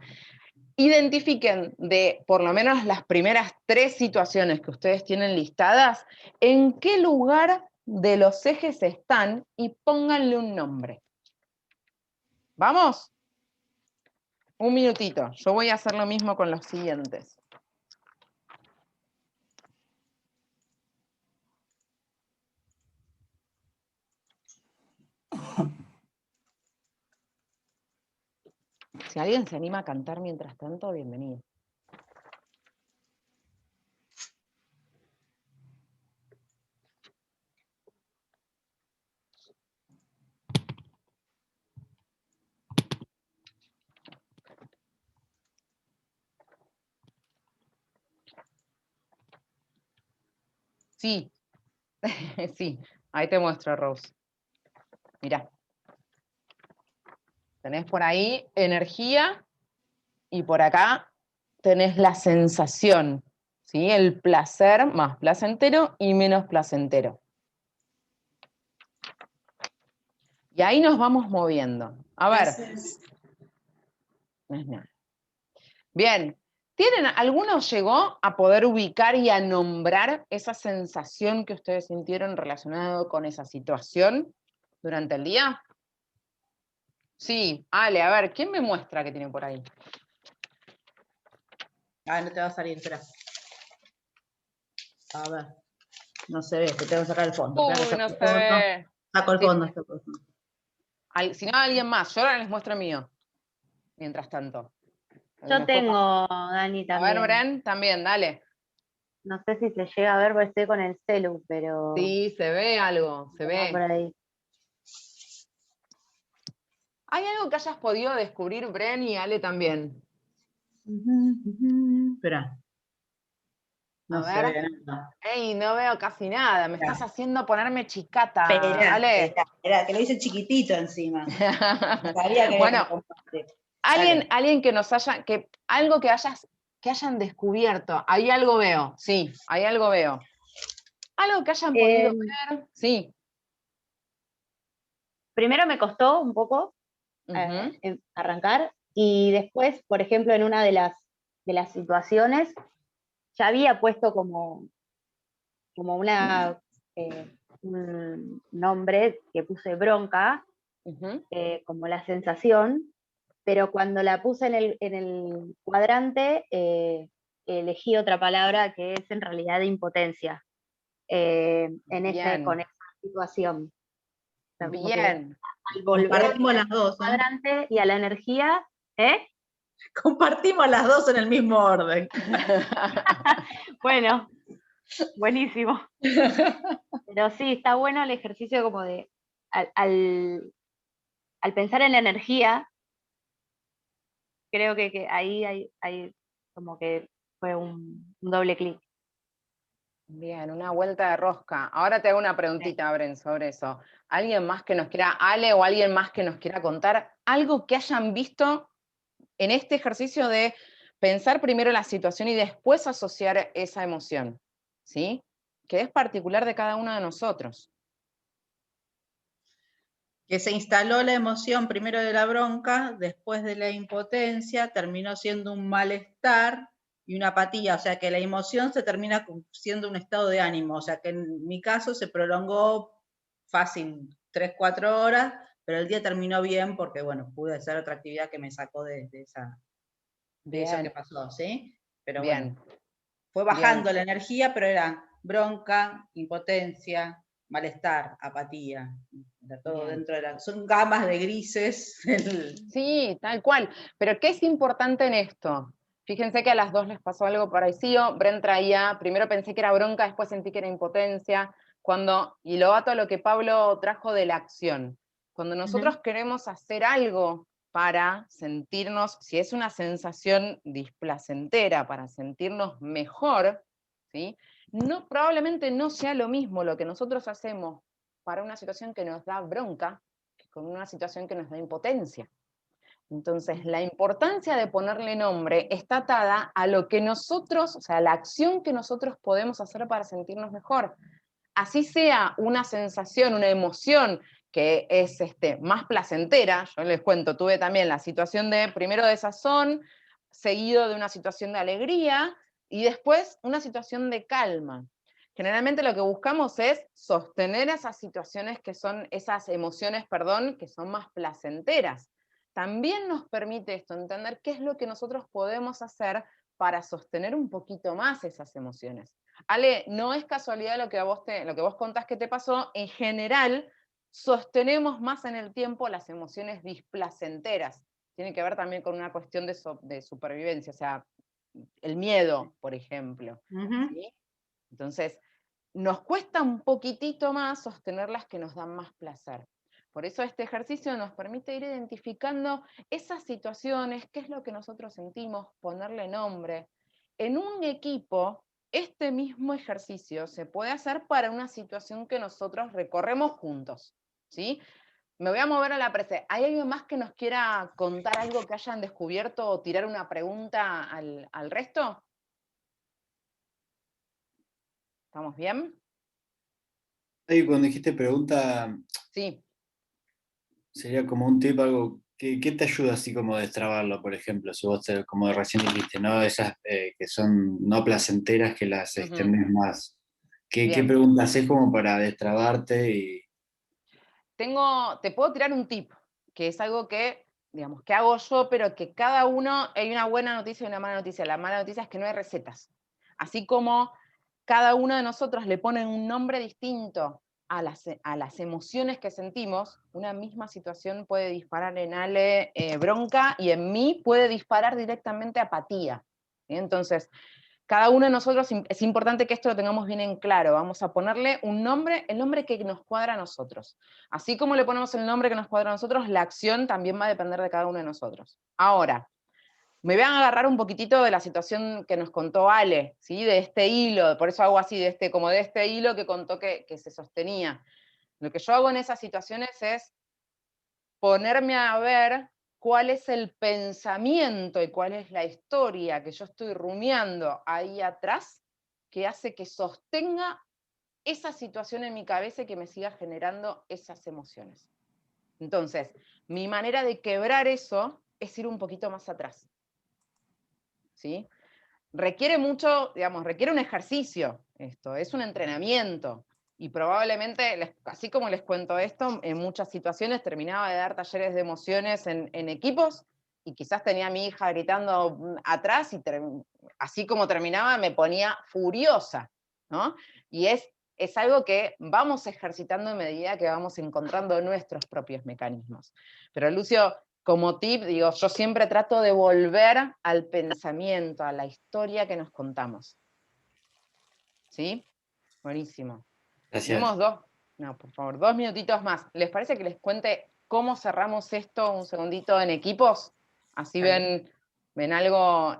identifiquen de por lo menos las primeras 3 situaciones que ustedes tienen listadas, en qué lugar de los ejes están y pónganle un nombre. ¿Vamos? Un minutito. Yo voy a hacer lo mismo con los siguientes. Si alguien se anima a cantar mientras tanto, bienvenido. Sí, sí, ahí te muestro, Rose. Mirá. Tenés por ahí energía y por acá tenés la sensación, ¿sí? El placer más placentero y menos placentero. Y ahí nos vamos moviendo. A ver. No es nada. Bien. ¿Alguno llegó a poder ubicar y a nombrar esa sensación que ustedes sintieron relacionado con esa situación durante el día? Sí, Ale, a ver, ¿quién me muestra que tiene por ahí? Ah, no te va a salir, espera. A ver, no se ve, te tengo que sacar el fondo. Uy, no se ve. Saco el fondo, saco el fondo. Si no, alguien más. Yo ahora les muestro el mío. Mientras tanto. Yo tengo, Dani, A ver, también. Bren, también, dale. No sé si se llega a ver porque estoy con el celu, pero... Sí, se ve algo, se ve. Por ahí. ¿Hay algo que hayas podido descubrir, Bren, y Ale también? Espera. No a se ver. ve nada. Ey, no veo casi nada. Me estás haciendo ponerme chicata, Espera, Ale. que lo hice chiquitito encima. Sabía que bueno, alguien que nos haya, algo que hayan descubierto. Ahí algo veo, sí, ahí algo veo. Algo que hayan podido ver, sí. Primero me costó un poco arrancar, y después, por ejemplo, en una de las situaciones, ya había puesto como un nombre que puse bronca, como la sensación, pero cuando la puse en el cuadrante, elegí otra palabra que es en realidad impotencia con esa situación. O sea, Bien. al volver Compartimos las dos, al cuadrante y a la energía, ¿eh? Compartimos las dos en el mismo orden. Bueno, buenísimo. Pero sí, está bueno el ejercicio como de, al pensar en la energía, creo que ahí hay como que fue un doble clic. Bien, una vuelta de rosca. Ahora te hago una preguntita, Bren, sobre eso. ¿Alguien más que nos quiera, Ale, o alguien más que nos quiera contar algo que hayan visto en este ejercicio de pensar primero la situación y después asociar esa emoción? ¿Sí? Que es particular de cada uno de nosotros. Que se instaló la emoción primero de la bronca, después de la impotencia, terminó siendo un malestar y una apatía, o sea que la emoción se termina siendo un estado de ánimo, o sea que en mi caso se prolongó fácil 3, 4 horas, pero el día terminó bien porque, bueno, pude hacer otra actividad que me sacó de eso que pasó, ¿sí? Pero bien. Bueno, fue bajando Bien. la energía, pero era bronca, impotencia, malestar, apatía, era todo Bien. dentro de son gamas de grises. Sí, tal cual. Pero ¿qué es importante en esto? Fíjense que a las dos les pasó algo parecido. Bren traía, primero pensé que era bronca, después sentí que era impotencia. Y lo ato a lo que Pablo trajo de la acción. Cuando nosotros queremos hacer algo para sentirnos, si es una sensación displacentera, para sentirnos mejor, ¿sí? Probablemente no sea lo mismo lo que nosotros hacemos para una situación que nos da bronca, que con una situación que nos da impotencia. Entonces, la importancia de ponerle nombre está atada a lo que nosotros, o sea, la acción que nosotros podemos hacer para sentirnos mejor. Así sea una sensación, una emoción que es más placentera, yo les cuento, tuve también la situación de, primero de sazón, seguido de una situación de alegría, y después una situación de calma. Generalmente lo que buscamos es sostener esas situaciones que son, esas emociones, perdón, que son más placenteras. También nos permite esto, entender qué es lo que nosotros podemos hacer para sostener un poquito más esas emociones. Ale, no es casualidad lo que vos contás que te pasó, en general sostenemos más en el tiempo las emociones displacenteras. Tiene que ver también con una cuestión de supervivencia, o sea, el miedo, por ejemplo. ¿Sí? Entonces, nos cuesta un poquitito más sostener las que nos dan más placer. Por eso este ejercicio nos permite ir identificando esas situaciones, qué es lo que nosotros sentimos, ponerle nombre. En un equipo, este mismo ejercicio se puede hacer para una situación que nosotros recorremos juntos, ¿sí? Me voy a mover a la presentación. ¿Hay alguien más que nos quiera contar algo que hayan descubierto o tirar una pregunta al resto? ¿Estamos bien? Ahí cuando dijiste pregunta, Sí. sería como un tip, algo, ¿qué te ayuda así como a destrabarlo, por ejemplo? Si vos, como recién dijiste, ¿no? Esas que son no placenteras que las extendés más. ¿Qué preguntas haces como para destrabarte? Te puedo tirar un tip, que es algo que, digamos, que hago yo, pero que cada uno, hay una buena noticia y una mala noticia. La mala noticia es que no hay recetas. Así como cada uno de nosotros le pone un nombre distinto a las emociones que sentimos, una misma situación puede disparar en Ale bronca y en mí puede disparar directamente apatía. Entonces, cada uno de nosotros, es importante que esto lo tengamos bien en claro, vamos a ponerle un nombre, el nombre que nos cuadra a nosotros. Así como le ponemos el nombre que nos cuadra a nosotros, la acción también va a depender de cada uno de nosotros. Ahora, me voy a agarrar un poquitito de la situación que nos contó Ale, ¿sí? De este hilo, por eso hago así, como de este hilo que contó que se sostenía. Lo que yo hago en esas situaciones es ponerme a ver cuál es el pensamiento y cuál es la historia que yo estoy rumiando ahí atrás que hace que sostenga esa situación en mi cabeza y que me siga generando esas emociones. Entonces, mi manera de quebrar eso es ir un poquito más atrás. ¿Sí? Requiere mucho, digamos, requiere un ejercicio esto, es un entrenamiento. Y probablemente, así como les cuento esto, en muchas situaciones terminaba de dar talleres de emociones en equipos y quizás tenía a mi hija gritando atrás y así como terminaba me ponía furiosa, ¿no? Y es es algo que vamos ejercitando a medida que vamos encontrando nuestros propios mecanismos. Pero Lucio, como tip, digo, yo siempre trato de volver al pensamiento, a la historia que nos contamos. ¿Sí? Buenísimo. Gracias. Tenemos por favor, 2 minutitos más. ¿Les parece que les cuente cómo cerramos esto un segundito en equipos? Así ven algo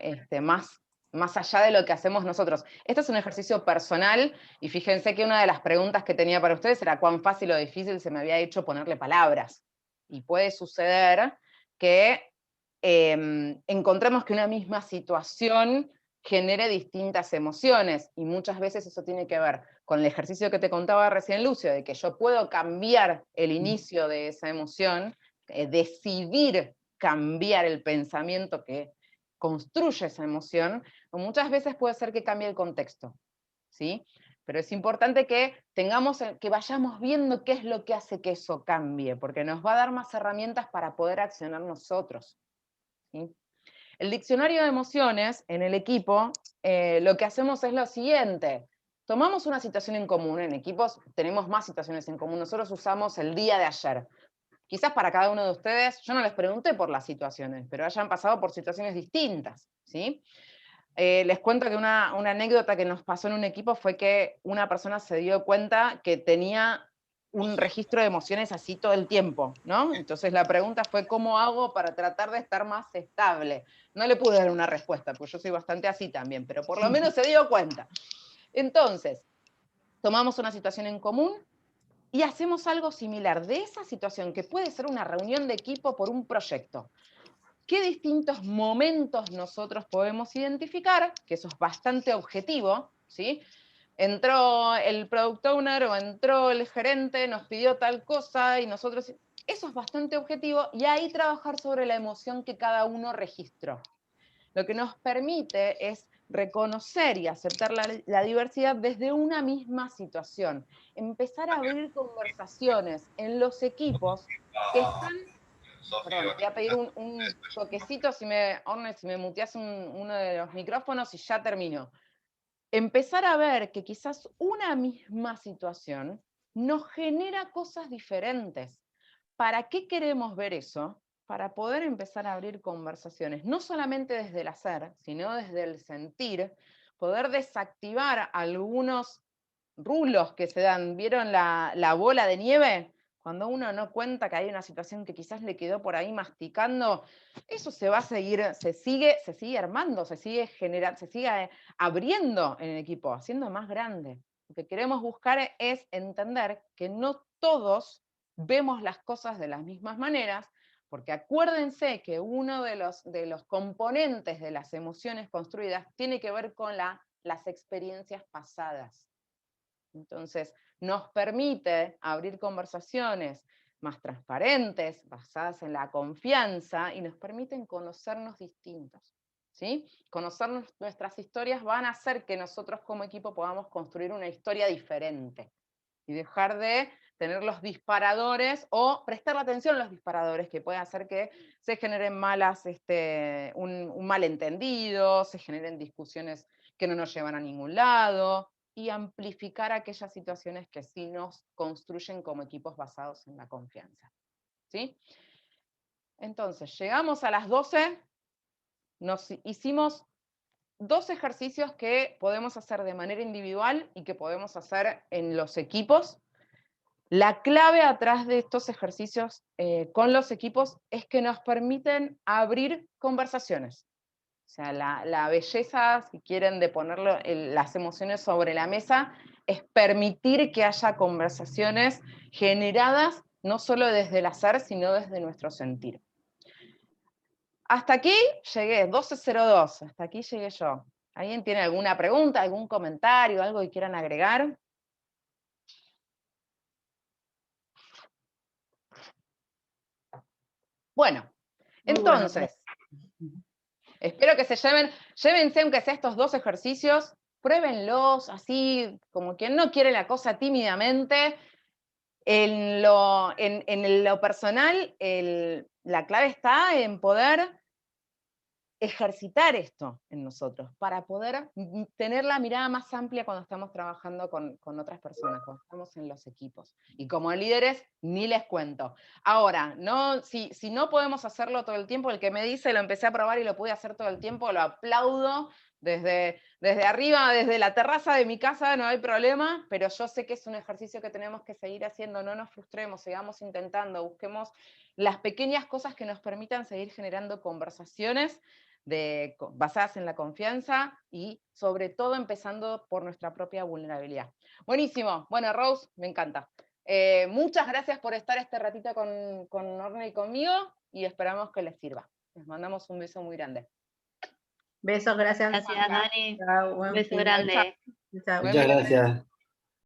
más allá de lo que hacemos nosotros. Este es un ejercicio personal, y fíjense que una de las preguntas que tenía para ustedes era cuán fácil o difícil se me había hecho ponerle palabras. Y puede suceder que encontremos que una misma situación genere distintas emociones, y muchas veces eso tiene que ver con el ejercicio que te contaba recién Lucio, de que yo puedo cambiar el inicio de esa emoción, decidir cambiar el pensamiento que construye esa emoción, o muchas veces puede ser que cambie el contexto, ¿sí? Pero es importante que vayamos viendo qué es lo que hace que eso cambie, porque nos va a dar más herramientas para poder accionar nosotros, ¿sí? El diccionario de emociones en el equipo, lo que hacemos es lo siguiente: tomamos una situación en común. En equipos tenemos más situaciones en común. Nosotros usamos el día de ayer. Quizás para cada uno de ustedes, yo no les pregunté por las situaciones, pero hayan pasado por situaciones distintas, ¿sí? Les cuento que una anécdota que nos pasó en un equipo fue que una persona se dio cuenta que tenía un registro de emociones así todo el tiempo, ¿no? Entonces la pregunta fue, ¿cómo hago para tratar de estar más estable? No le pude dar una respuesta, porque yo soy bastante así también, pero por lo menos se dio cuenta. Entonces, tomamos una situación en común y hacemos algo similar de esa situación, que puede ser una reunión de equipo por un proyecto. ¿Qué distintos momentos nosotros podemos identificar? Que eso es bastante objetivo, ¿sí? Entró el product owner o entró el gerente, nos pidió tal cosa y nosotros... Eso es bastante objetivo, y ahí trabajar sobre la emoción que cada uno registró. Lo que nos permite es reconocer y aceptar la diversidad desde una misma situación. Empezar a abrir conversaciones en los equipos que están... Perdón, voy a pedir un toquecito, Orne, si me muteás uno de los micrófonos y ya termino. Empezar a ver que quizás una misma situación nos genera cosas diferentes. ¿Para qué queremos ver eso? Para poder empezar a abrir conversaciones, no solamente desde el hacer, sino desde el sentir, poder desactivar algunos rulos que se dan. ¿Vieron la bola de nieve? Cuando uno no cuenta que hay una situación que quizás le quedó por ahí masticando, eso se va a seguir, se sigue armando, se sigue generando, se sigue abriendo en el equipo, haciendo más grande. Lo que queremos buscar es entender que no todos vemos las cosas de las mismas maneras, porque acuérdense que uno de los componentes de las emociones construidas tiene que ver con las experiencias pasadas. Entonces, nos permite abrir conversaciones más transparentes, basadas en la confianza, y nos permiten conocernos distintos, ¿sí? Conocer nuestras historias van a hacer que nosotros como equipo podamos construir una historia diferente y dejar de tener los disparadores o prestar atención a los disparadores que pueden hacer que se generen un malentendido, se generen discusiones que no nos llevan a ningún lado, y amplificar aquellas situaciones que sí nos construyen como equipos basados en la confianza, ¿sí? Entonces, llegamos a las 12, nos hicimos 2 ejercicios que podemos hacer de manera individual y que podemos hacer en los equipos. La clave atrás de estos ejercicios con los equipos es que nos permiten abrir conversaciones. O sea, la belleza, si quieren, de poner las emociones sobre la mesa, es permitir que haya conversaciones generadas no solo desde el hacer, sino desde nuestro sentir. Hasta aquí llegué, 12:02, hasta aquí llegué yo. ¿Alguien tiene alguna pregunta, algún comentario, algo que quieran agregar? Bueno, entonces, espero que llévense aunque sea estos 2 ejercicios, pruébenlos así, como quien no quiere la cosa, tímidamente. En lo personal, la clave está en poder ejercitar esto en nosotros, para poder tener la mirada más amplia cuando estamos trabajando con otras personas, cuando estamos en los equipos. Y como líderes, ni les cuento. Ahora, si no podemos hacerlo todo el tiempo, el que me dice, lo empecé a probar y lo pude hacer todo el tiempo, lo aplaudo desde arriba, desde la terraza de mi casa, no hay problema, pero yo sé que es un ejercicio que tenemos que seguir haciendo, no nos frustremos, sigamos intentando, busquemos las pequeñas cosas que nos permitan seguir generando conversaciones basadas en la confianza y sobre todo empezando por nuestra propia vulnerabilidad. Buenísimo. Bueno, Rose, me encanta. Muchas gracias por estar este ratito con Orne y conmigo y esperamos que les sirva. Les mandamos un beso muy grande. Besos, gracias. Gracias, Dani. Chao, buen Beso fin. grande. Chao. Muchas gracias.